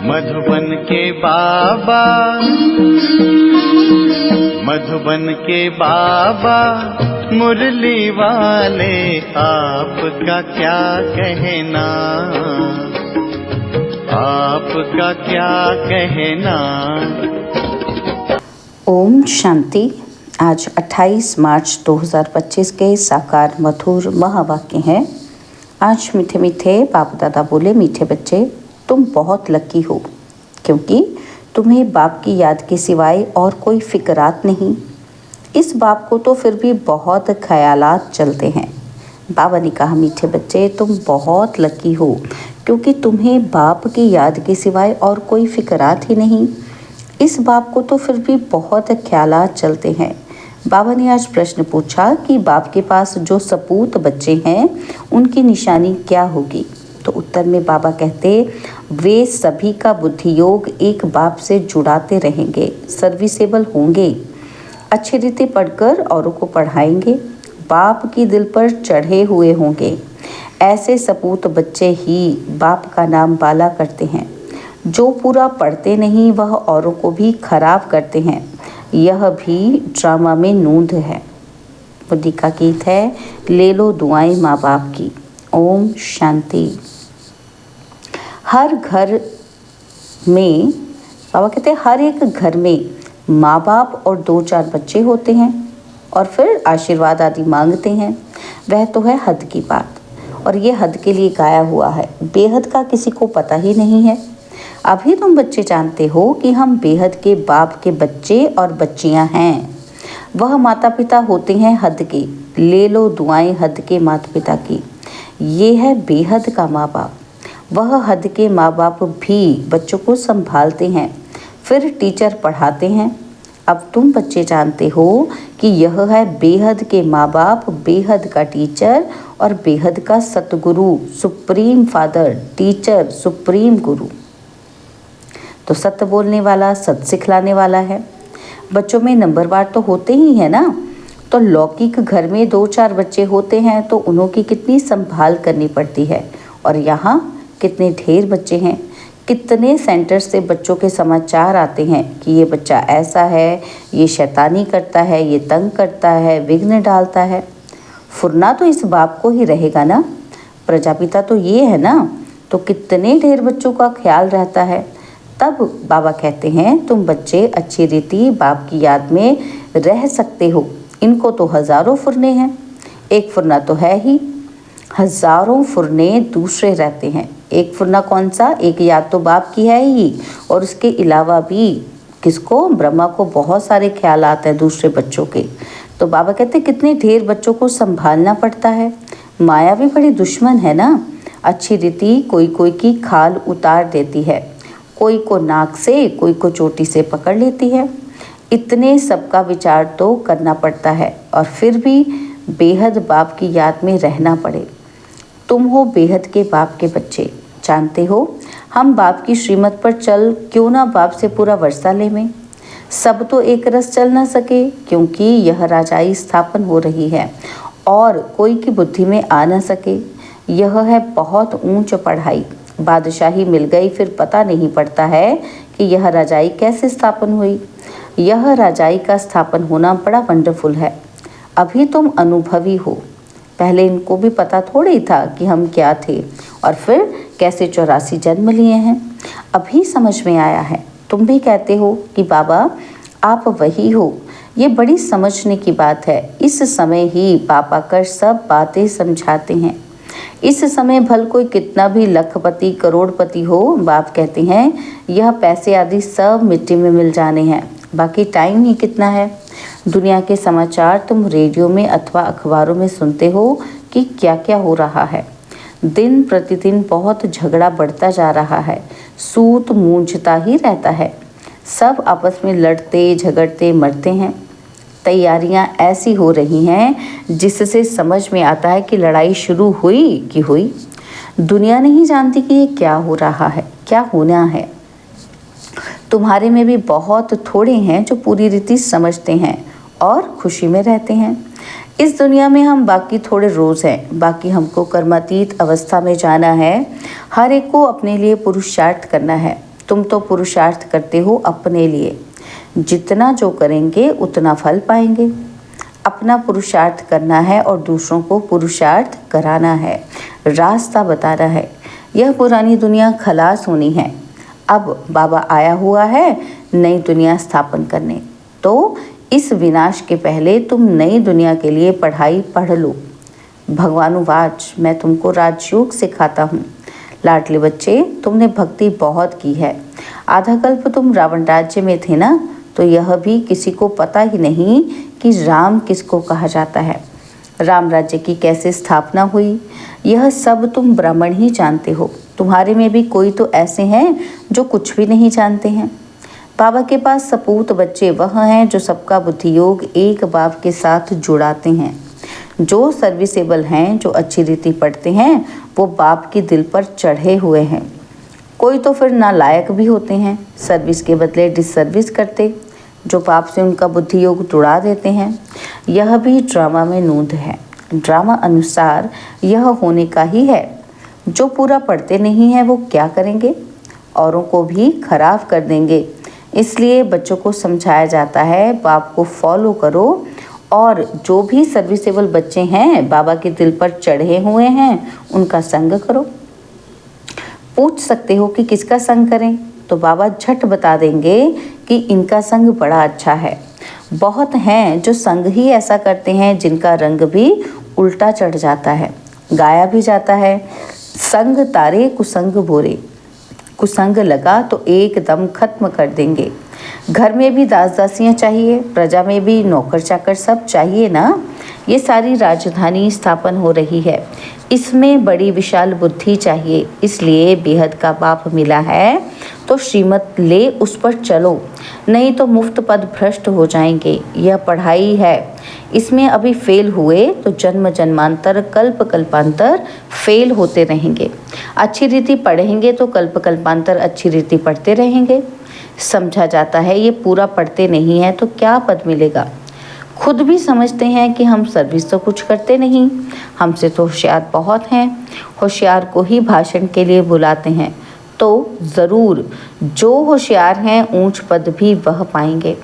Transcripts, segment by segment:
मधुबन के बाबा, मधुबन के बाबा मुरली वाले, आपका क्या कहना, आपका क्या कहना। ओम शांति। आज 28 मार्च 2025 के साकार मधुर महावाक्य हैं। आज मीठे मीठे बाप दादा बोले, मीठे बच्चे तुम बहुत लकी हो, क्योंकि तुम्हें बाप की याद के सिवाय और कोई फिक्रात नहीं। इस बाप को तो फिर भी बहुत ख्यालात चलते हैं। बाबा ने कहा, मीठे बच्चे तुम बहुत लकी हो, क्योंकि तुम्हें बाप की याद के सिवाय और कोई फिक्रात ही नहीं। इस बाप को तो फिर भी बहुत ख्यालात चलते हैं। बाबा ने आज प्रश्न पूछा कि बाप के पास जो सपूत बच्चे हैं उनकी निशानी क्या होगी। तो उत्तर में बाबा कहते, वे सभी का बुद्धि योग एक बाप से जुड़ाते रहेंगे, सर्विसेबल होंगे, अच्छी रीति पढ़कर औरों को पढ़ाएंगे, बाप की दिल पर चढ़े हुए होंगे। ऐसे सपूत बच्चे ही बाप का नाम बाला करते हैं। जो पूरा पढ़ते नहीं वह औरों को भी खराब करते हैं। यह भी ड्रामा में नूंद है। बुद्धि का गीत है, ले लो दुआएं माँ बाप की। ओम शांति। हर घर में, बाबा कहते हैं, हर एक घर में माँ बाप और 2-4 बच्चे होते हैं और फिर आशीर्वाद आदि मांगते हैं। वह तो है हद की बात, और ये हद के लिए गाया हुआ है। बेहद का किसी को पता ही नहीं है। अभी तुम बच्चे जानते हो कि हम बेहद के बाप के बच्चे और बच्चियां हैं। वह माता पिता होते हैं हद के। ले लो दुआएं हद के माता पिता की। ये है बेहद का माँ बाप। वह हद के माँ बाप भी बच्चों को संभालते हैं, फिर टीचर पढ़ाते हैं। अब तुम बच्चे जानते हो कि यह है बेहद के माँ बाप, बेहद का टीचर और बेहद का सतगुरु, सुप्रीम फादर, टीचर, सुप्रीम गुरु। तो सत्य बोलने वाला, सत्य सिखलाने वाला है। बच्चों में नंबरवार तो होते ही है ना। तो लौकिक घर में 2-4 बच्चे होते हैं तो उन्हों की कितनी संभाल करनी पड़ती है, और यहाँ कितने ढेर बच्चे हैं। कितने सेंटर से बच्चों के समाचार आते हैं कि ये बच्चा ऐसा है, ये शैतानी करता है, ये तंग करता है, विघ्न डालता है। फुरना तो इस बाप को ही रहेगा ना, प्रजापिता तो ये है ना। तो कितने ढेर बच्चों का ख्याल रहता है। तब बाबा कहते हैं, तुम बच्चे अच्छी रीति बाप की याद में रह सकते हो। इनको तो हज़ारों फुरने हैं, एक फुरना तो है ही, हज़ारों फुरने दूसरे रहते हैं। एक फुरना कौन सा? एक याद तो बाप की है ही, और उसके अलावा भी किसको? ब्रह्मा को बहुत सारे ख्याल आते हैं दूसरे बच्चों के। तो बाबा कहते हैं, कितने ढेर बच्चों को संभालना पड़ता है। माया भी बड़ी दुश्मन है ना। अच्छी रीति कोई कोई की खाल उतार देती है, कोई को नाक से, कोई को चोटी से पकड़ लेती है। इतने सबका विचार तो करना पड़ता है, और फिर भी बेहद बाप की याद में रहना पड़े। तुम हो बेहद के बाप के बच्चे। जानते हो, हम बाप की श्रीमत पर चल क्यों ना बाप से पूरा वर्षा ले में। सब तो एक रस चल ना सके, क्योंकि यह राजाई स्थापन हो रही है और कोई की बुद्धि में आ ना सके। यह है बहुत ऊंच पढ़ाई। बादशाही मिल गई, फिर पता नहीं पड़ता है कि यह राजाई कैसे स्थापन हुई। यह राजाई का स्थापन होना बड़ा वंडरफुल है। अभी तुम अनुभवी हो, पहले इनको भी पता थोड़ा ही था कि हम क्या थे, और फिर कैसे 84 जन्म लिए हैं। अभी समझ में आया है। तुम भी कहते हो कि बाबा आप वही हो। ये बड़ी समझने की बात है। इस समय ही बाप आकर सब बातें समझाते हैं। इस समय भल कोई कितना भी लखपति करोड़पति हो, बाप कहते हैं यह पैसे आदि सब मिट्टी में मिल जाने हैं, बाकी टाइम ही कितना है। दुनिया के समाचार तुम रेडियो में अथवा अखबारों में सुनते हो कि क्या क्या हो रहा है। दिन प्रतिदिन बहुत झगड़ा बढ़ता जा रहा है, सूत मूंझता ही रहता है। सब आपस में लड़ते झगड़ते मरते हैं। तैयारियां ऐसी हो रही हैं जिससे समझ में आता है कि लड़ाई शुरू हुई कि हुई। दुनिया नहीं जानती कि ये क्या हो रहा है, क्या होना है। तुम्हारे में भी बहुत थोड़े हैं जो पूरी रीति समझते हैं और खुशी में रहते हैं। इस दुनिया में हम बाकी थोड़े रोज़ हैं, बाकी हमको कर्मातीत अवस्था में जाना है। हर एक को अपने लिए पुरुषार्थ करना है। तुम तो पुरुषार्थ करते हो अपने लिए, जितना जो करेंगे उतना फल पाएंगे। अपना पुरुषार्थ करना है और दूसरों को पुरुषार्थ कराना है, रास्ता बताना है। यह पुरानी दुनिया खलास होनी है। अब बाबा आया हुआ है नई दुनिया स्थापन करने। तो इस विनाश के पहले तुम नई दुनिया के लिए पढ़ाई पढ़ लो। भगवानुवाच, मैं तुमको राजयोग सिखाता हूँ। लाडले बच्चे, तुमने भक्ति बहुत की है। आधा कल्प तुम रावण राज्य में थे ना, तो यह भी किसी को पता ही नहीं कि राम किसको कहा जाता है, राम राज्य की कैसे स्थापना हुई। यह सब तुम ब्राह्मण ही जानते हो। तुम्हारे में भी कोई तो ऐसे हैं जो कुछ भी नहीं जानते हैं। बाबा के पास सपूत बच्चे वह हैं जो सबका बुद्धि योग एक बाप के साथ जुड़ाते हैं। जो सर्विसेबल हैं, जो अच्छी रीति पढ़ते हैं, वो बाप के दिल पर चढ़े हुए हैं। कोई तो फिर नालायक भी होते हैं, सर्विस के बदले डिसर्विस करते, जो बाप से उनका बुद्धि योग जुड़ा देते हैं। यह भी ड्रामा में नूंद है। ड्रामा अनुसार यह होने का ही है। जो पूरा पढ़ते नहीं हैं वो क्या करेंगे? औरों को भी खराब कर देंगे। इसलिए बच्चों को समझाया जाता है, बाप को फॉलो करो, और जो भी सर्विसेबल बच्चे हैं, बाबा के दिल पर चढ़े हुए हैं, उनका संग करो। पूछ सकते हो कि किसका संग करें, तो बाबा झट बता देंगे कि इनका संग बड़ा अच्छा है। बहुत हैं जो संग ही ऐसा करते हैं जिनका रंग भी उल्टा चढ़ जाता है। गाया भी जाता है, संग तारे कुसंग बोरे, कुसंग लगा तो एकदम खत्म कर देंगे। घर में भी दास दासियाँ चाहिए, प्रजा में भी नौकर चाकर सब चाहिए ना। ये सारी राजधानी स्थापन हो रही है, इसमें बड़ी विशाल बुद्धि चाहिए। इसलिए बेहद का बाप मिला है तो श्रीमत ले उस पर चलो, नहीं तो मुफ्त पद भ्रष्ट हो जाएंगे। यह पढ़ाई है, इसमें अभी फेल हुए तो जन्म जन्मांतर कल्प कल्पांतर फेल होते रहेंगे। अच्छी रीति पढ़ेंगे तो कल्प कल्पांतर अच्छी रीति पढ़ते रहेंगे। समझा जाता है ये पूरा पढ़ते नहीं है तो क्या पद मिलेगा। खुद भी समझते हैं कि हम सर्विस तो कुछ करते नहीं, हमसे तो होशियार बहुत हैं। होशियार को ही भाषण के लिए बुलाते हैं, तो ज़रूर जो होशियार हैं ऊंच पद भी वह पाएंगे।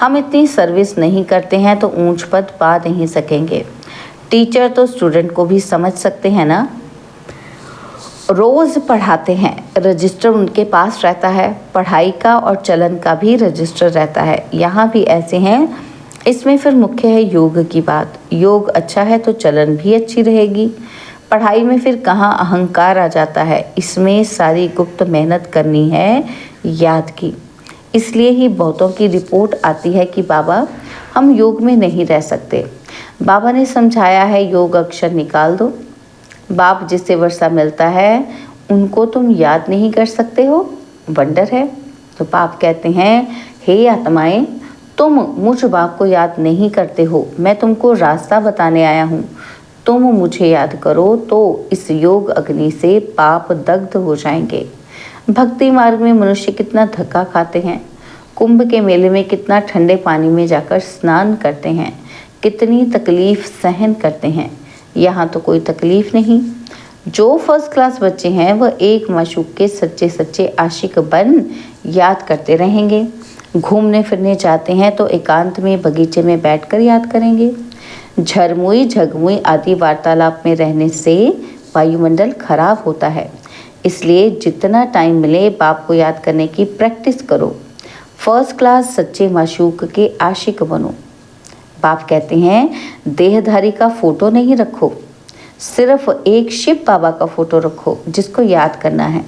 हम इतनी सर्विस नहीं करते हैं तो ऊंच पद पा नहीं सकेंगे। टीचर तो स्टूडेंट को भी समझ सकते हैं ना। रोज़ पढ़ाते हैं, रजिस्टर उनके पास रहता है, पढ़ाई का और चलन का भी रजिस्टर रहता है। यहाँ भी ऐसे हैं। इसमें फिर मुख्य है योग की बात। योग अच्छा है तो चलन भी अच्छी रहेगी। पढ़ाई में फिर कहाँ अहंकार आ जाता है। इसमें सारी गुप्त मेहनत करनी है याद की। इसलिए ही बहुतों की रिपोर्ट आती है कि बाबा हम योग में नहीं रह सकते। बाबा ने समझाया है योग अक्षर निकाल दो। बाप जिससे वर्षा मिलता है उनको तुम याद नहीं कर सकते हो, वंडर है। तो बाप कहते हैं, हे आत्माएं, तुम मुझ बाप को याद नहीं करते हो, मैं तुमको रास्ता बताने आया हूँ। तुम मुझे याद करो तो इस योग अग्नि से पाप दग्ध हो जाएंगे। भक्ति मार्ग में मनुष्य कितना धक्का खाते हैं, कुंभ के मेले में कितना ठंडे पानी में जाकर स्नान करते हैं, कितनी तकलीफ सहन करते हैं। यहाँ तो कोई तकलीफ नहीं। जो फर्स्ट क्लास बच्चे हैं वह एक माशूक के सच्चे सच्चे आशिक बन याद करते रहेंगे। घूमने फिरने जाते हैं तो एकांत में बगीचे में बैठकर याद करेंगे। झरमुई झगमुई आदि वार्तालाप में रहने से वायुमंडल खराब होता है। इसलिए जितना टाइम मिले बाप को याद करने की प्रैक्टिस करो। फर्स्ट क्लास सच्चे माशूक के आशिक बनो। बाप कहते हैं देहधारी का फोटो नहीं रखो, सिर्फ एक शिव बाबा का फोटो रखो जिसको याद करना है।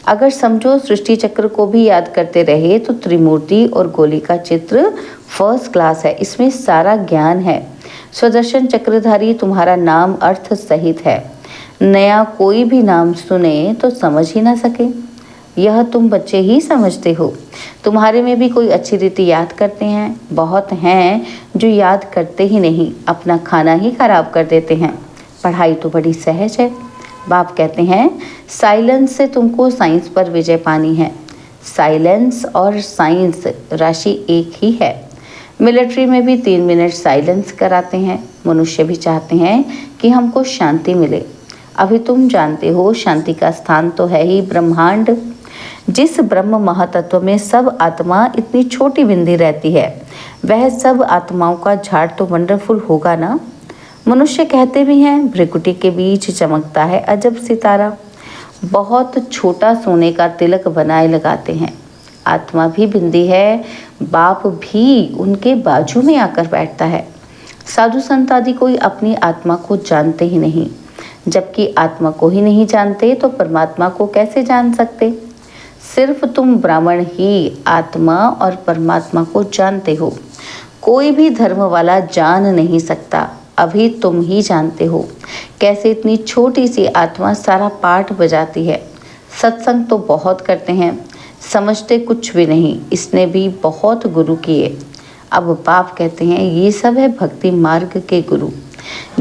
अगर समझो सृष्टि चक्र को भी याद करते रहे तो त्रिमूर्ति और गोली का चित्र फर्स्ट क्लास है। इसमें सारा ज्ञान है। स्वदर्शन चक्रधारी तुम्हारा नाम अर्थ सहित है। नया कोई भी नाम सुने तो समझ ही ना सके। यह तुम बच्चे ही समझते हो। तुम्हारे में भी कोई अच्छी रीति याद करते हैं, बहुत हैं जो याद करते ही नहीं, अपना खाना ही खराब कर देते हैं। पढ़ाई तो बड़ी सहज है। बाप कहते हैं साइलेंस से तुमको साइंस पर विजय पानी है। साइलेंस और साइंस राशि एक ही है। मिलिट्री में भी 3 मिनट साइलेंस कराते हैं। मनुष्य भी चाहते हैं कि हमको शांति मिले। अभी तुम जानते हो शांति का स्थान तो है ही ब्रह्मांड। जिस ब्रह्म महातत्व में सब आत्मा इतनी छोटी बिंदी रहती है, वह सब आत्माओं का झाड़ तो वंडरफुल होगा ना। मनुष्य कहते भी हैं भृकुटी के बीच चमकता है अजब सितारा। बहुत छोटा सोने का तिलक बनाए लगाते हैं। आत्मा भी बिंदी है, बाप भी उनके बाजू में आकर बैठता है। साधु संत आदि कोई अपनी आत्मा को जानते ही नहीं। जबकि आत्मा को ही नहीं जानते तो परमात्मा को कैसे जान सकते। सिर्फ तुम ब्राह्मण ही आत्मा और परमात्मा को जानते हो। कोई भी धर्म वाला जान नहीं सकता, अभी तुम ही जानते हो कैसे इतनी छोटी सी आत्मा सारा पाठ बजाती है। सत्संग तो बहुत करते हैं, समझते कुछ भी नहीं। इसने भी बहुत गुरु किए। अब बाप कहते हैं ये सब है भक्ति मार्ग के गुरु।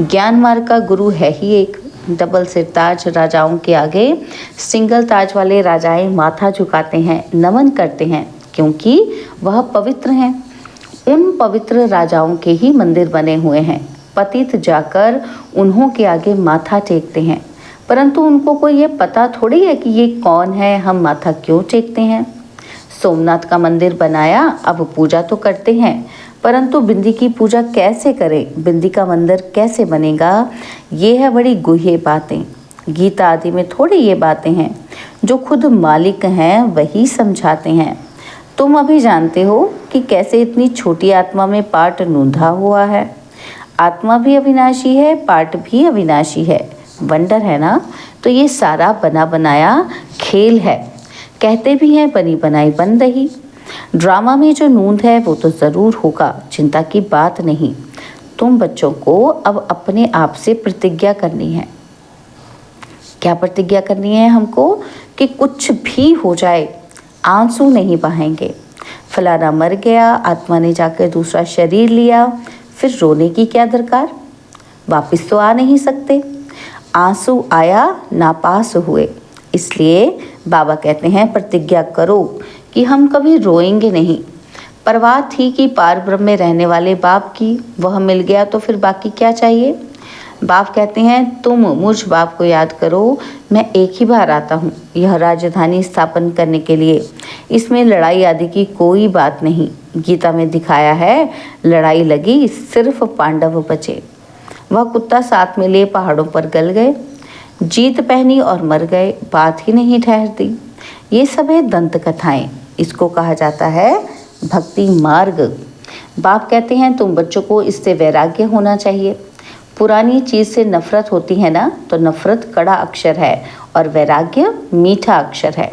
ज्ञान मार्ग का गुरु है ही एक। डबल सिर ताज राजाओं के आगे सिंगल ताज वाले राजाएं माथा झुकाते हैं, नमन करते हैं, क्योंकि वह पवित्र हैं। उन पवित्र राजाओं के ही मंदिर बने हुए हैं। पतित जाकर उन्हों के आगे माथा टेकते हैं, परंतु उनको कोई ये पता थोड़ी है कि ये कौन है, हम माथा क्यों टेकते हैं। सोमनाथ का मंदिर बनाया, अब पूजा तो करते हैं, परंतु बिंदी की पूजा कैसे करें, बिंदी का मंदिर कैसे बनेगा, ये है बड़ी गुह्य बातें। गीता आदि में थोड़ी ये बातें हैं, जो खुद मालिक हैं वही समझाते हैं। तुम अभी जानते हो कि कैसे इतनी छोटी आत्मा में पार्ट नूंधा हुआ है। आत्मा भी अविनाशी है, पार्ट भी अविनाशी है। वंडर है ना। तो ये सारा बना बनाया खेल है। कहते भी हैं बनी बनाई बन रही। ड्रामा में जो नूंद है वो तो ज़रूर होगा, चिंता की बात नहीं। तुम बच्चों को अब अपने आप से प्रतिज्ञा करनी है। क्या प्रतिज्ञा करनी है हमको? कि कुछ भी हो जाए आंसू नहीं बहाएंगे। फलाना मर गया, आत्मा ने जाकर दूसरा शरीर लिया, फिर रोने की क्या दरकार, वापस तो आ नहीं सकते। आंसू आया, नापास हुए। इसलिए बाबा कहते हैं प्रतिज्ञा करो कि हम कभी रोएंगे नहीं। परवाह थी कि पार ब्रह्म में रहने वाले बाप की, वह मिल गया तो फिर बाकी क्या चाहिए। बाप कहते हैं तुम मुझ बाप को याद करो, मैं एक ही बार आता हूँ यह राजधानी स्थापन करने के लिए। इसमें लड़ाई आदि की कोई बात नहीं। गीता में दिखाया है लड़ाई लगी, सिर्फ पांडव बचे। वह कुत्ता साथ में ले पहाड़ों पर गल गए, जीत पहनी और मर गए, बात ही नहीं ठहरती। ये सब है दंत कथाएं। इसको कहा जाता है भक्ति मार्ग। बाप कहते हैं तुम बच्चों को इससे वैराग्य होना चाहिए। पुरानी चीज़ से नफरत होती है ना, तो नफरत कड़ा अक्षर है और वैराग्य मीठा अक्षर है।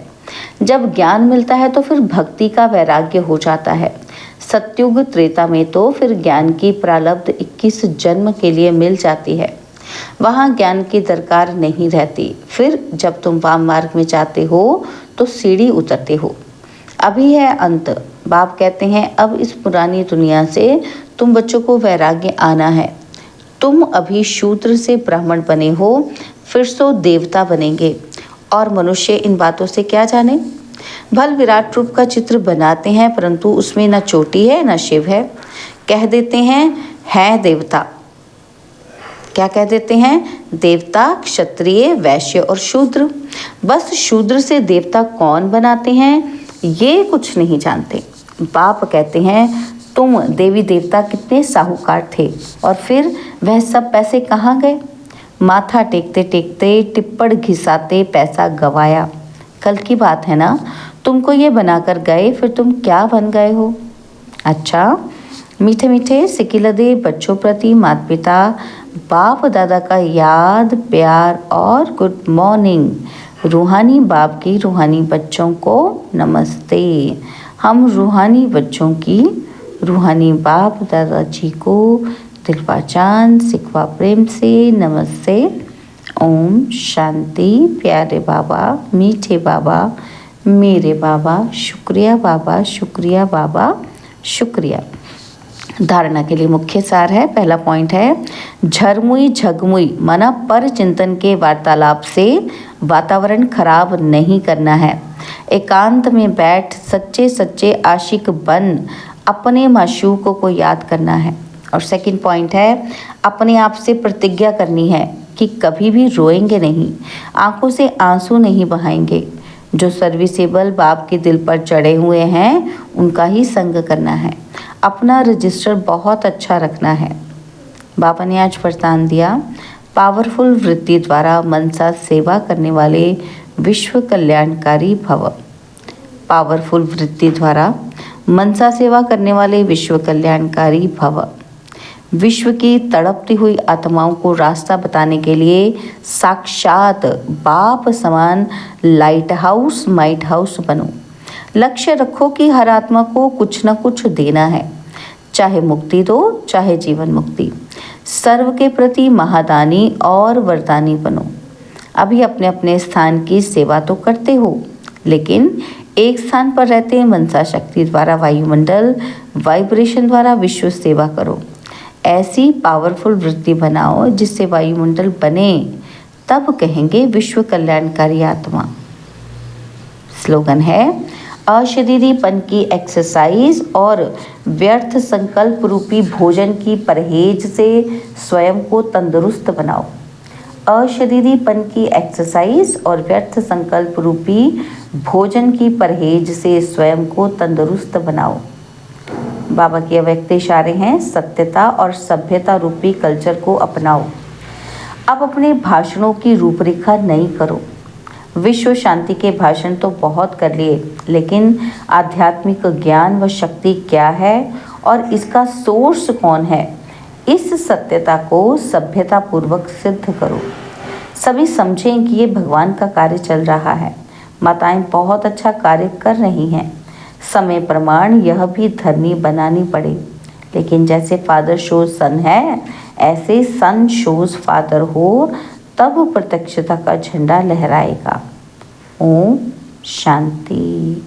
जब ज्ञान मिलता है तो फिर भक्ति का वैराग्य हो जाता है। सत्युग त्रेता में तो फिर ज्ञान की प्रारब्ध 21 जन्म के लिए मिल जाती है। वहाँ ज्ञान की दरकार नहीं रहती। फिर जब तुम वाम मार्ग में जाते हो तो सीढ़ी उतरते हो। अभी है अंत। बाप कहते हैं अब इस पुरानी दुनिया से तुम बच्चों को वैराग्य आना है। तुम अभी शूद्र से ब्राह्मण बने हो, फिर सो देवता बनेंगे। और मनुष्य इन बातों से क्या जाने। भल विराट रूप का चित्र बनाते हैं, परंतु उसमें न चोटी है न शिव है। कह देते हैं देवता। क्या कह देते हैं? देवता, क्षत्रिय, वैश्य और शूद्र। बस शूद्र से देवता कौन बनाते हैं ये कुछ नहीं जानते। बाप कहते हैं तुम देवी देवता कितने साहूकार थे, और फिर वह सब पैसे कहाँ गए। माथा टेकते टेकते टिप्पण घिसाते पैसा गवाया। कल की बात है ना। तुमको ये बनाकर गए, फिर तुम क्या बन गए हो। अच्छा, मीठे मीठे सिकिलदे बच्चों प्रति माता पिता बाप दादा का याद, प्यार और गुड मॉर्निंग। रूहानी बाप की रूहानी बच्चों को नमस्ते। हम रूहानी बच्चों की रूहानी बाप दादाजी को दिल पहचान सिखवा प्रेम से नमस्ते। ओम शांति। प्यारे बाबा, मीठे बाबा, मेरे बाबा, शुक्रिया बाबा, शुक्रिया बाबा, शुक्रिया। धारणा के लिए मुख्य सार है। पहला पॉइंट है झरमुई झगमुई माना पर चिंतन के वार्तालाप से वातावरण खराब नहीं करना है। एकांत में बैठ सच्चे सच्चे आशिक बन अपने माशूक को याद करना है। और सेकंड पॉइंट है अपने आप से प्रतिज्ञा करनी है कि कभी भी रोएंगे नहीं, आंखों से आंसू नहीं बहाएंगे। जो सर्विसेबल बाप के दिल पर चढ़े हुए हैं उनका ही संग करना है। अपना रजिस्टर बहुत अच्छा रखना है। बाबा ने आज वरदान दिया, पावरफुल वृत्ति द्वारा मनसा सेवा करने वाले विश्व कल्याणकारी भव। पावरफुल वृत्ति द्वारा मनसा सेवा करने वाले विश्व कल्याणकारी भव। विश्व की तड़पती हुई आत्माओं को रास्ता बताने के लिए साक्षात बाप समान लाइट हाउस माइट हाउस बनो। लक्ष्य रखो कि हर आत्मा को कुछ न कुछ देना है, चाहे मुक्ति दो चाहे जीवन मुक्ति। सर्व के प्रति महादानी और वरदानी बनो। अभी अपने अपने स्थान की सेवा तो करते हो, लेकिन एक स्थान पर रहते मनसा शक्ति द्वारा वायुमंडल वाइब्रेशन द्वारा विश्व सेवा करो। ऐसी पावरफुल वृत्ति बनाओ जिससे वायुमंडल बने, तब कहेंगे विश्व कल्याणकारी आत्मा। स्लोगन है, अशरीरीपन की एक्सरसाइज और व्यर्थ संकल्प रूपी भोजन की परहेज से स्वयं को तंदुरुस्त बनाओ। अशरीरीपन की एक्सरसाइज और व्यर्थ संकल्प रूपी भोजन की परहेज से स्वयं को तंदुरुस्त बनाओ। बाबा के अव्यक्त इशारे हैं, सत्यता और सभ्यता रूपी कल्चर को अपनाओ। अब अपने भाषणों की रूपरेखा नई करो। विश्व शांति के भाषण तो बहुत कर लिए, लेकिन आध्यात्मिक ज्ञान व शक्ति क्या है और इसका सोर्स कौन है, इस सत्यता को सभ्यता पूर्वक सिद्ध करो। सभी समझें कि ये भगवान का कार्य चल रहा है। माताएं बहुत अच्छा कार्य कर रही हैं। समय प्रमाण यह भी धरनी बनानी पड़े, लेकिन जैसे फादर शोज सन है, ऐसे सन शोज फादर हो, तब प्रत्यक्षता का झंडा लहराएगा। ओम शांति।